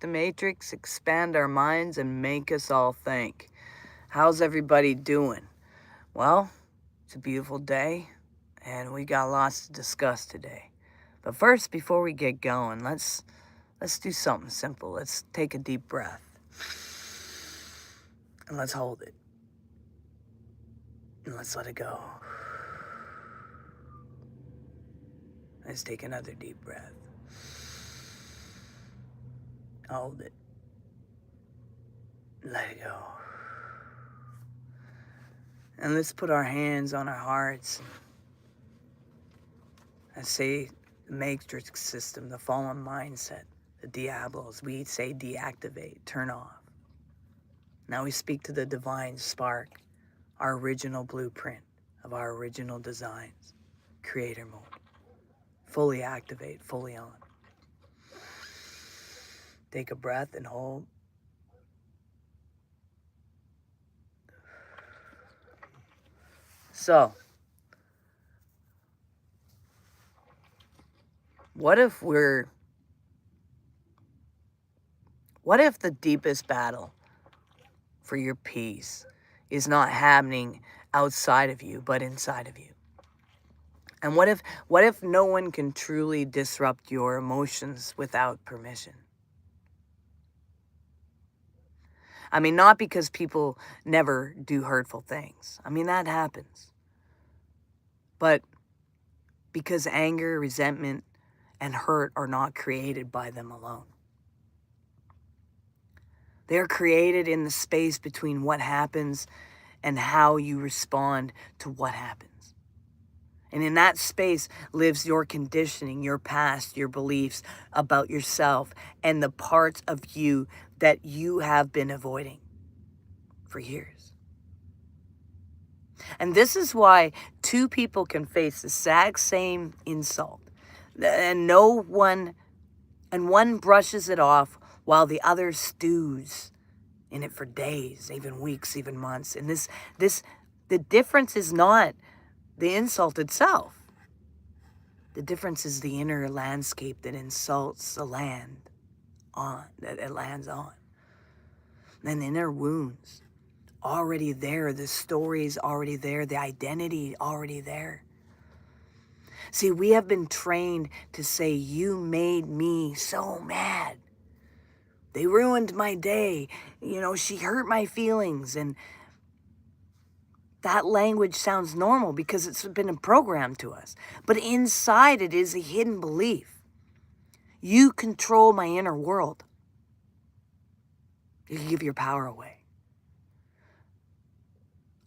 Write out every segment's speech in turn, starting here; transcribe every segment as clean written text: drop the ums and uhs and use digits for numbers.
The Matrix, expand our minds and make us all think. How's everybody doing? Well, it's a beautiful day and we got lots to discuss today. But first, before we get going, let's do something simple. Let's take a deep breath. And let's hold it. And let's let it go. Let's take another deep breath. Hold it. Let it go. And let's put our hands on our hearts and say the matrix system, the fallen mindset, the diablos, we say deactivate, turn off. Now we speak to the divine spark, our original blueprint of our original designs, creator mode. Fully activate, fully on. Take a breath and hold. So, what if the deepest battle for your peace is not happening outside of you, but inside of you? And what if no one can truly disrupt your emotions without permission? I mean, not because people never do hurtful things. I mean, that happens. But because anger, resentment, and hurt are not created by them alone. They're created in the space between what happens and how you respond to what happens. And in that space lives your conditioning, your past, your beliefs about yourself, and the parts of you that you have been avoiding for years. And this is why two people can face the exact same insult, and one brushes it off while the other stews in it for days, even weeks, even months. And the difference is not the insult itself. The difference is the inner landscape that insults the land on, that it lands on. And the inner wounds already there, the story's already there, the identity already there. See, we have been trained to say, you made me so mad. They ruined my day. She hurt my feelings. And that language sounds normal because it's been programmed to us. But inside it is a hidden belief. You control my inner world. You give your power away.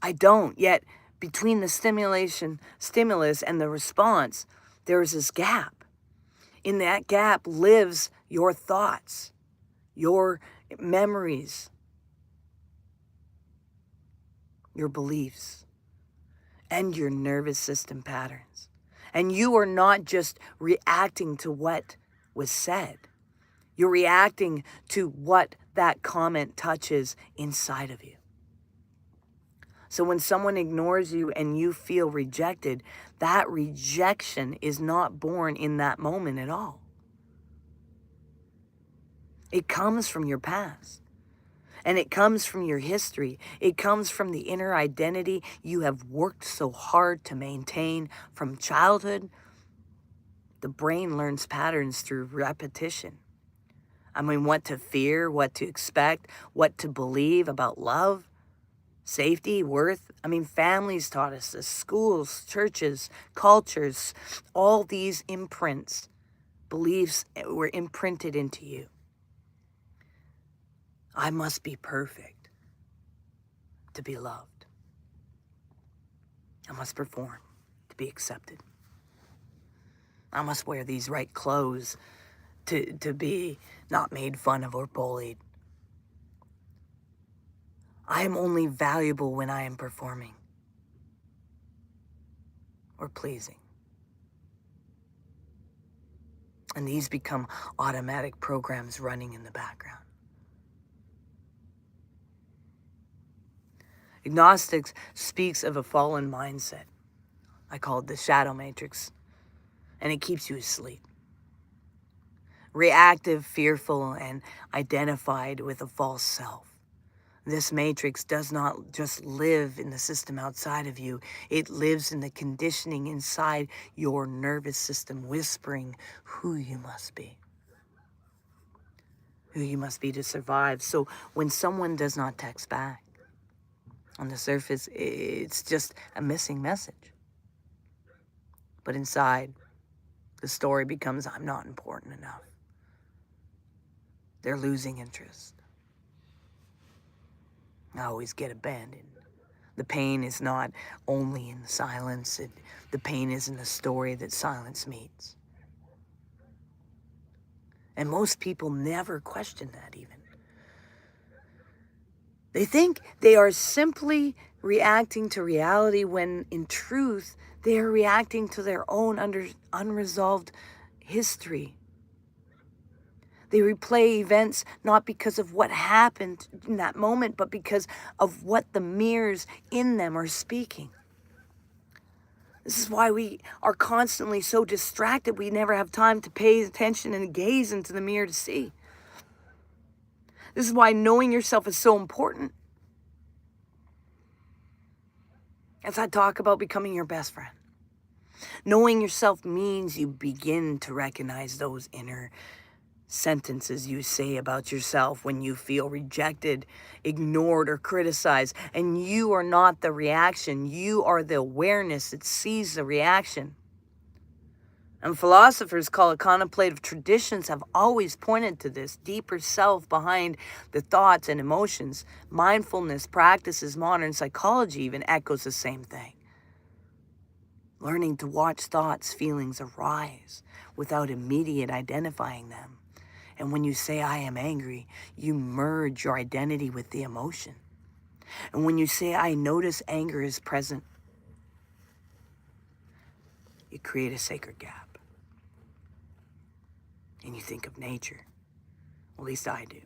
I don't. Yet between the stimulus and the response, there is this gap. In that gap lives your thoughts, your memories, your beliefs, and your nervous system patterns. And you are not just reacting to what was said. You're reacting to what that comment touches inside of you. So when someone ignores you and you feel rejected, that rejection is not born in that moment at all. It comes from your past. And it comes from your history. It comes from the inner identity you have worked so hard to maintain from childhood. The brain learns patterns through repetition. I mean, what to fear, what to expect, what to believe about love, safety, worth. I mean, families taught us this, schools, churches, cultures, all these imprints, beliefs were imprinted into you. I must be perfect to be loved. I must perform to be accepted. I must wear these right clothes to be not made fun of or bullied. I am only valuable when I am performing or pleasing. And these become automatic programs running in the background. Gnostic speaks of a fallen mindset. I call it the shadow matrix. And it keeps you asleep. reactive, fearful, and identified with a false self. This matrix does not just live in the system outside of you. It lives in the conditioning inside your nervous system, whispering who you must be. Who you must be to survive. So when someone does not text back, on the surface, it's just a missing message. But inside, the story becomes, I'm not important enough. They're losing interest. I always get abandoned. The pain is not only in silence. The pain is in the story that silence meets. And most people never question that even. They think they are simply reacting to reality when in truth they are reacting to their own unresolved history. They replay events not because of what happened in that moment, but because of what the mirrors in them are speaking. This is why we are constantly so distracted we never have time to pay attention and gaze into the mirror to see. This is why knowing yourself is so important. As I talk about becoming your best friend. Knowing yourself means you begin to recognize those inner sentences you say about yourself when you feel rejected, ignored, or criticized. And you are not the reaction. You are the awareness that sees the reaction. And philosophers call it contemplative traditions have always pointed to this deeper self behind the thoughts and emotions. Mindfulness practices, modern psychology even echoes the same thing. Learning to watch thoughts, feelings arise without immediate identifying them. And when you say, I am angry, you merge your identity with the emotion. And when you say, I notice anger is present, you create a sacred gap. And you think of nature. At least I do.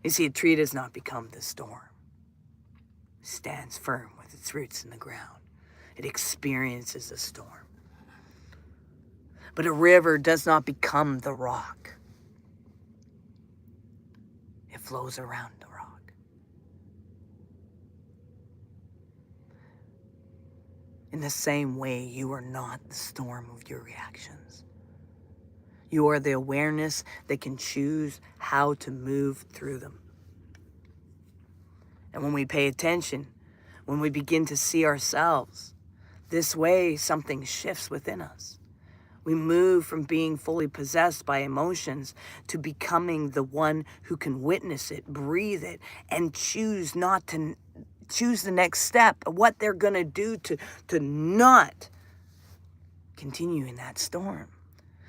You see, a tree does not become the storm. It stands firm with its roots in the ground. It experiences the storm. But a river does not become the rock. It flows around the rock. In the same way, you are not the storm of your reactions. You are the awareness that can choose how to move through them. And when we pay attention, when we begin to see ourselves this way, something shifts within us. We move from being fully possessed by emotions to becoming the one who can witness it, breathe it, and choose the next step, what they're going to do to not continue in that storm.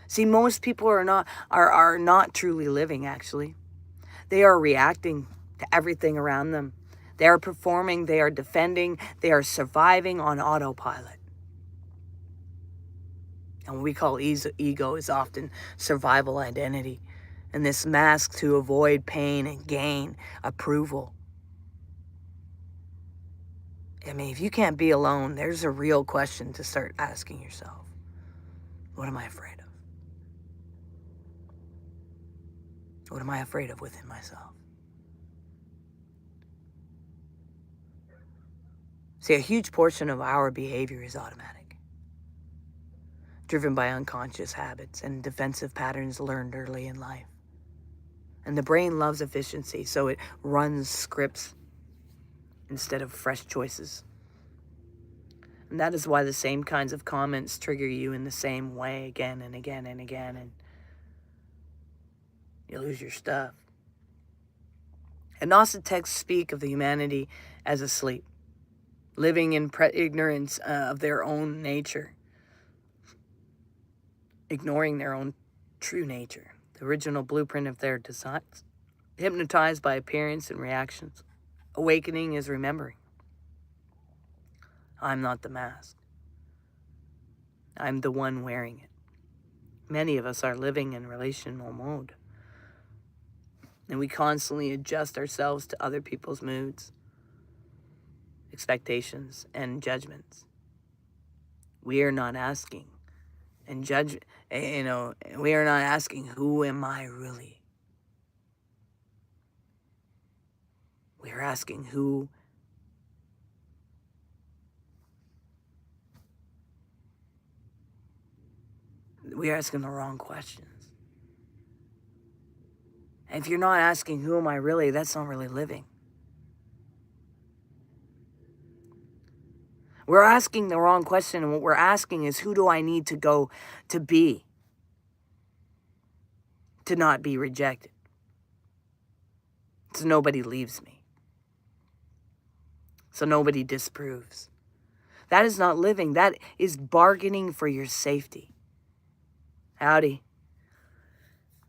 See, most people are not truly living, actually. They are reacting to everything around them. They are performing, they are defending, they are surviving on autopilot. And what we call ego is often survival identity. And this mask to avoid pain and gain approval. I mean, if you can't be alone, there's a real question to start asking yourself. What am I afraid of? What am I afraid of within myself? See, a huge portion of our behavior is automatic, driven by unconscious habits and defensive patterns learned early in life. And the brain loves efficiency, so it runs scripts instead of fresh choices. And that is why the same kinds of comments trigger you in the same way again and again and again, and you lose your stuff. And Gnostic texts speak of the humanity as asleep, living in ignorance of their own nature, ignoring their own true nature, the original blueprint of their designs, hypnotized by appearance and reactions. Awakening is remembering. I'm not the mask. I'm the one wearing it. Many of us are living in relational mode, and we constantly adjust ourselves to other people's moods, expectations, and judgments. We are not asking and judge, we are not asking, who am I really? We are asking we are asking the wrong questions. And if you're not asking, who am I really, that's not really living. We're asking the wrong question, and what we're asking is, who do I need to go to be to not be rejected? So nobody leaves me. So nobody disproves. That is not living. That is bargaining for your safety. Howdy.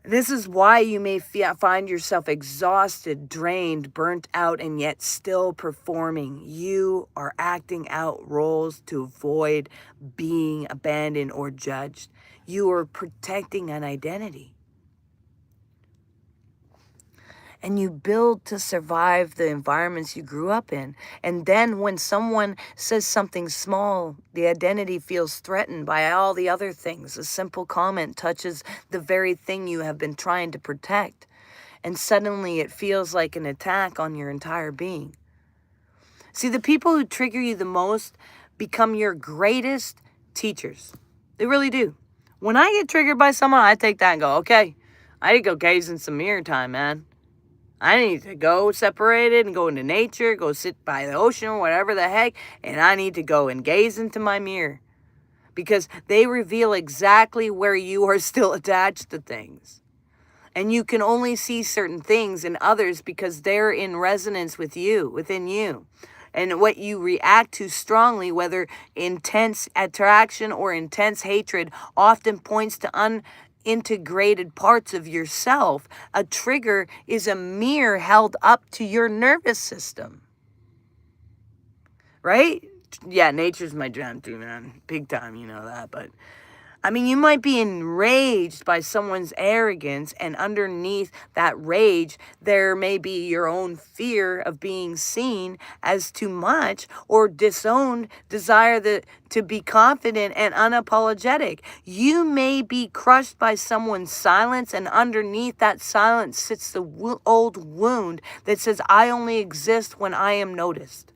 This is why you may find yourself exhausted, drained, burnt out, and yet still performing. You are acting out roles to avoid being abandoned or judged. You are protecting an identity. And you build to survive the environments you grew up in. And then when someone says something small, the identity feels threatened by all the other things. A simple comment touches the very thing you have been trying to protect. And suddenly it feels like an attack on your entire being. See, the people who trigger you the most become your greatest teachers. They really do. When I get triggered by someone, I take that and go, okay, I need to go gaze in some mirror time, man. I need to go separated and go into nature, go sit by the ocean, whatever the heck, and I need to go and gaze into my mirror. Because they reveal exactly where you are still attached to things. And you can only see certain things in others because they're in resonance with you, within you. And what you react to strongly, whether intense attraction or intense hatred, often points to unintegrated parts of yourself. A trigger is a mirror held up to your nervous system. Right? Yeah, nature's my jam too, man. Big time, you know that. But I mean, you might be enraged by someone's arrogance, and underneath that rage, there may be your own fear of being seen as too much, or disowned desire to be confident and unapologetic. You may be crushed by someone's silence, and underneath that silence sits the old wound that says, I only exist when I am noticed.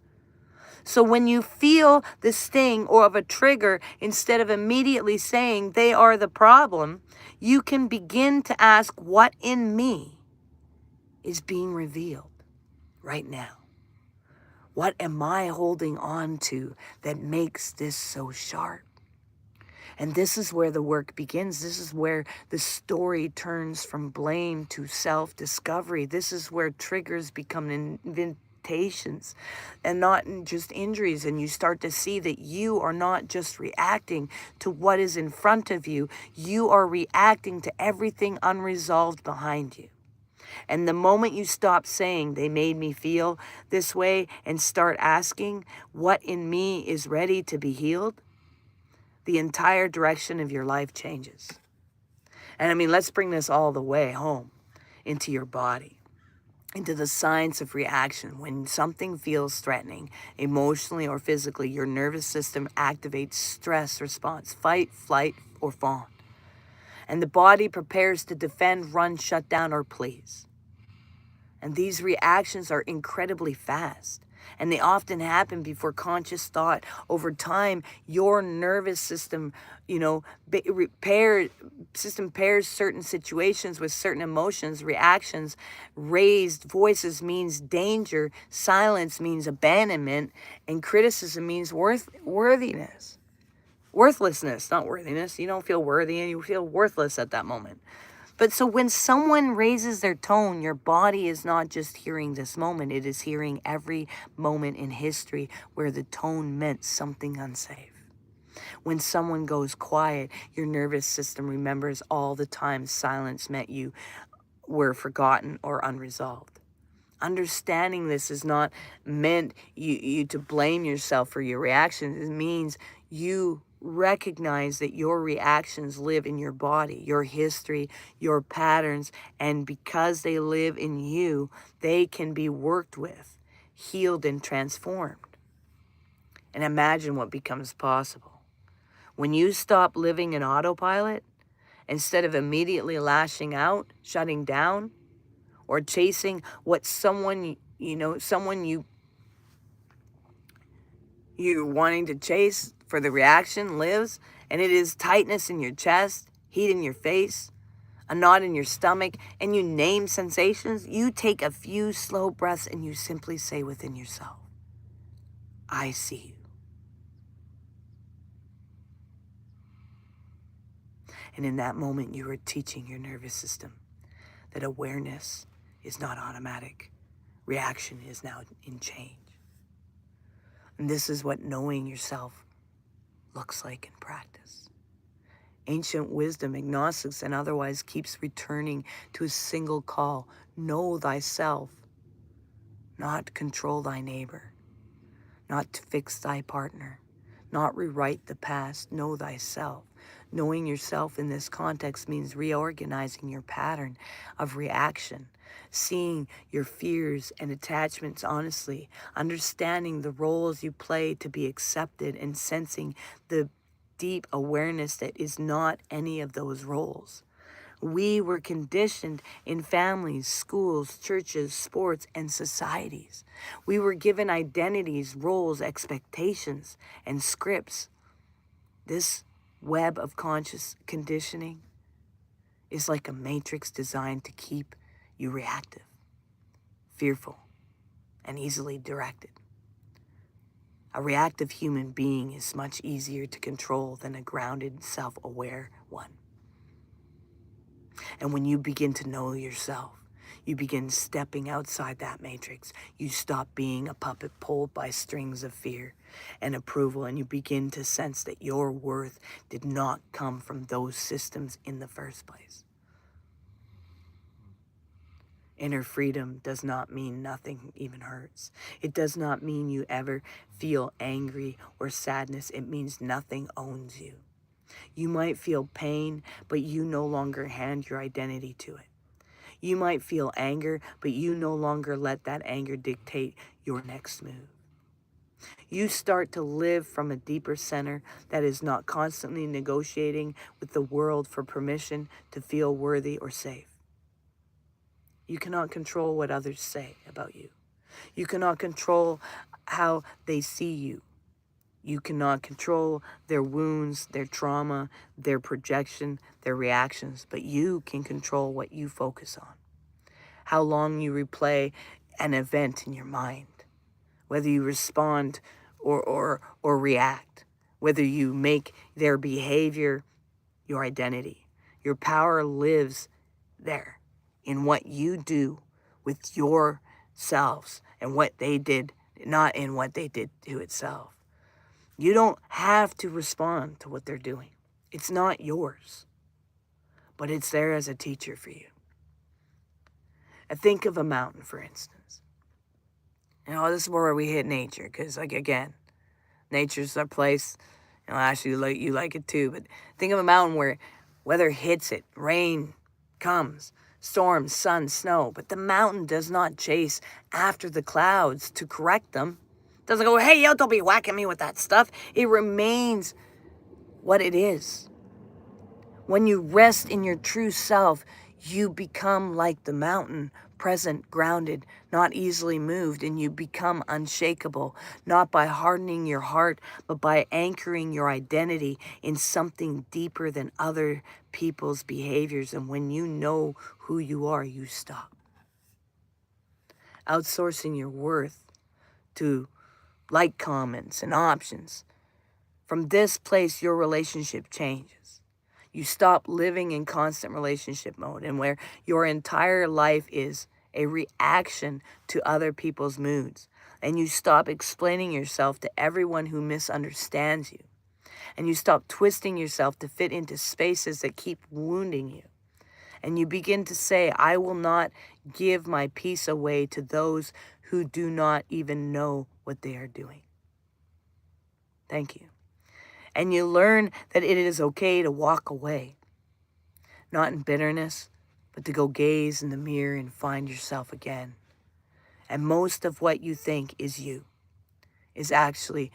So when you feel the sting or of a trigger, instead of immediately saying they are the problem, you can begin to ask, what in me is being revealed right now? What am I holding on to that makes this so sharp? And this is where the work begins. This is where the story turns from blame to self-discovery. This is where triggers become invitations and not just injuries. And you start to see that you are not just reacting to what is in front of you. You are reacting to everything unresolved behind you. And the moment you stop saying they made me feel this way and start asking what in me is ready to be healed, the entire direction of your life changes. And I mean, let's bring this all the way home into your body, into the science of reaction. When something feels threatening, emotionally or physically, your nervous system activates stress response, fight, flight, or fawn. And the body prepares to defend, run, shut down, or please. And these reactions are incredibly fast. And they often happen before conscious thought. Over time, your nervous system, pairs certain situations with certain emotions, reactions. Raised voices means danger. Silence means abandonment. And criticism means worthlessness, not worthiness. You don't feel worthy and you feel worthless at that moment. But so when someone raises their tone, your body is not just hearing this moment, it is hearing every moment in history where the tone meant something unsafe. When someone goes quiet, your nervous system remembers all the times silence meant you were forgotten or unresolved. Understanding this is not meant you to blame yourself for your reactions. It means you recognize that your reactions live in your body, your history, your patterns, and because they live in you, they can be worked with, healed, and transformed. And imagine what becomes possible When you stop living in autopilot, instead of immediately lashing out, shutting down, or chasing what someone you're wanting to chase for the reaction lives, and it is tightness in your chest, heat in your face, a knot in your stomach, and you name sensations, you take a few slow breaths and you simply say within yourself, I see you. And in that moment, you are teaching your nervous system that awareness is not automatic. Reaction is now in change. And this is what knowing yourself looks like in practice. Ancient wisdom, agnostics and otherwise, keeps returning to a single call. Know thyself, not control thy neighbor, not to fix thy partner, not rewrite the past. Know thyself. Knowing yourself in this context means reorganizing your pattern of reaction, seeing your fears and attachments honestly, understanding the roles you play to be accepted, and sensing the deep awareness that is not any of those roles. We were conditioned in families, schools, churches, sports, and societies. We were given identities, roles, expectations, and scripts. This web of conscious conditioning is like a matrix designed to keep you reactive, fearful, and easily directed. A reactive human being is much easier to control than a grounded, self-aware one. And when you begin to know yourself, you begin stepping outside that matrix. You stop being a puppet pulled by strings of fear and approval, and you begin to sense that your worth did not come from those systems in the first place. Inner freedom does not mean nothing even hurts. It does not mean you ever feel angry or sadness. It means nothing owns you. You might feel pain, but you no longer hand your identity to it. You might feel anger, but you no longer let that anger dictate your next move. You start to live from a deeper center that is not constantly negotiating with the world for permission to feel worthy or safe. You cannot control what others say about you. You cannot control how they see you. You cannot control their wounds, their trauma, their projection, their reactions, but you can control what you focus on. How long you replay an event in your mind, whether you respond or react, whether you make their behavior your identity. Your power lives there in what you do with yourselves and what they did, not in what they did to itself. You don't have to respond to what they're doing. It's not yours, but it's there as a teacher for you. I think of a mountain, for instance. This is where we hit nature, because, again, nature's our place. Actually, you like it too, but think of a mountain where weather hits it, rain comes, storms, sun, snow, but the mountain does not chase after the clouds to correct them. Doesn't go, hey, yo, don't be whacking me with that stuff. It remains what it is. When you rest in your true self, you become like the mountain, present, grounded, not easily moved, and you become unshakable, not by hardening your heart, but by anchoring your identity in something deeper than other people's behaviors. And when you know who you are, you stop. Outsourcing your worth to like comments and options. From this place, your relationship changes. You stop living in constant relationship mode, and where your entire life is a reaction to other people's moods. And you stop explaining yourself to everyone who misunderstands you. And you stop twisting yourself to fit into spaces that keep wounding you. And you begin to say, I will not give my peace away to those who do not even know what they are doing. Thank you. And you learn that it is okay to walk away, not in bitterness, but to go gaze in the mirror and find yourself again. And most of what you think is you is actually,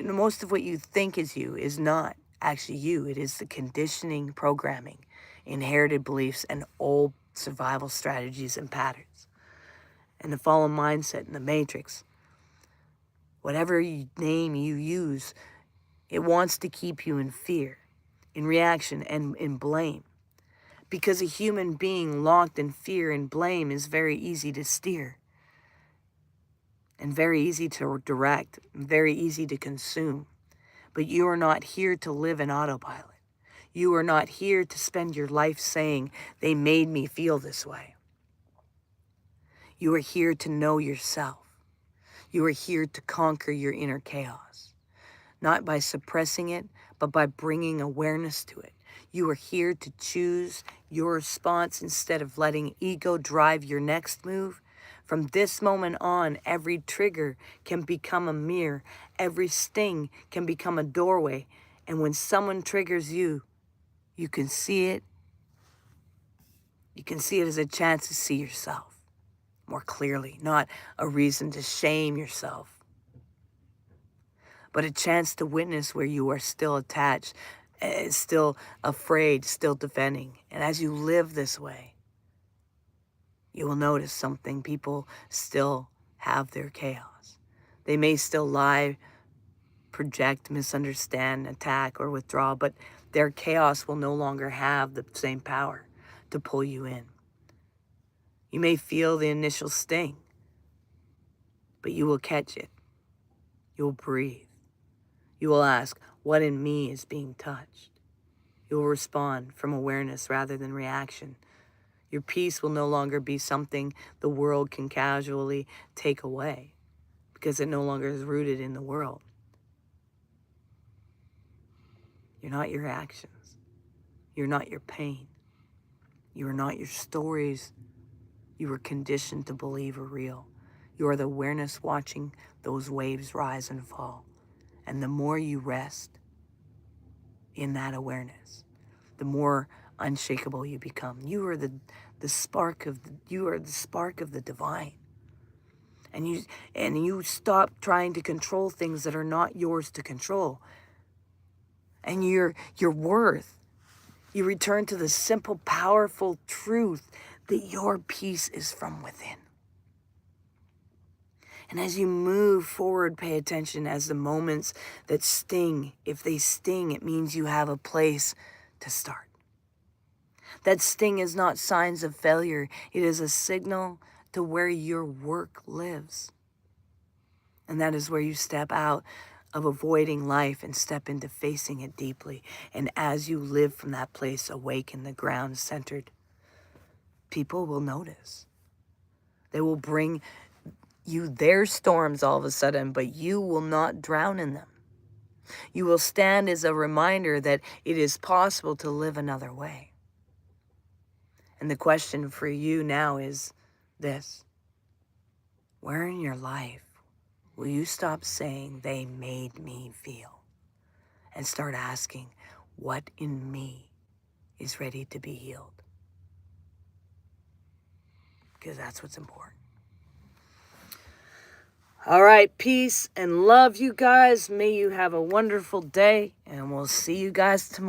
most of what you think is you is not actually you. It is the conditioning, programming, inherited beliefs, and old survival strategies and patterns. And the fallen mindset in the matrix, whatever name you use, it wants to keep you in fear, in reaction, and in blame. Because a human being locked in fear and blame is very easy to steer, and very easy to direct, and very easy to consume. But you are not here to live in autopilot. You are not here to spend your life saying, they made me feel this way. You are here to know yourself. You are here to conquer your inner chaos, not by suppressing it, but by bringing awareness to it. You are here to choose your response instead of letting ego drive your next move. From this moment on, every trigger can become a mirror. Every sting can become a doorway. And when someone triggers you, you can see it. You can see it as a chance to see yourself more clearly, not a reason to shame yourself, but a chance to witness where you are still attached, still afraid, still defending. And as you live this way, you will notice something. People still have their chaos. They may still lie, project, misunderstand, attack, or withdraw, but their chaos will no longer have the same power to pull you in. You may feel the initial sting, but you will catch it. You will breathe. You will ask, what in me is being touched? You will respond from awareness rather than reaction. Your peace will no longer be something the world can casually take away because it no longer is rooted in the world. You're not your actions. You're not your pain. You are not your stories you were conditioned to believe are real. You are the awareness watching those waves rise and fall. And the more you rest in that awareness, the more unshakable you become. You are the spark of the divine. And you stop trying to control things that are not yours to control. And your worth, you return to the simple, powerful truth that your peace is from within. And as you move forward, pay attention as the moments that sting, if they sting, it means you have a place to start. That sting is not signs of failure. It is a signal to where your work lives. And that is where you step out of avoiding life and step into facing it deeply. And as you live from that place, awake in the ground centered, people will notice. They will bring you their storms all of a sudden, but you will not drown in them. You will stand as a reminder that it is possible to live another way. And the question for you now is this: where in your life will you stop saying they made me feel and start asking what in me is ready to be healed? Because that's what's important. All right, peace and love, you guys. May you have a wonderful day, and we'll see you guys tomorrow.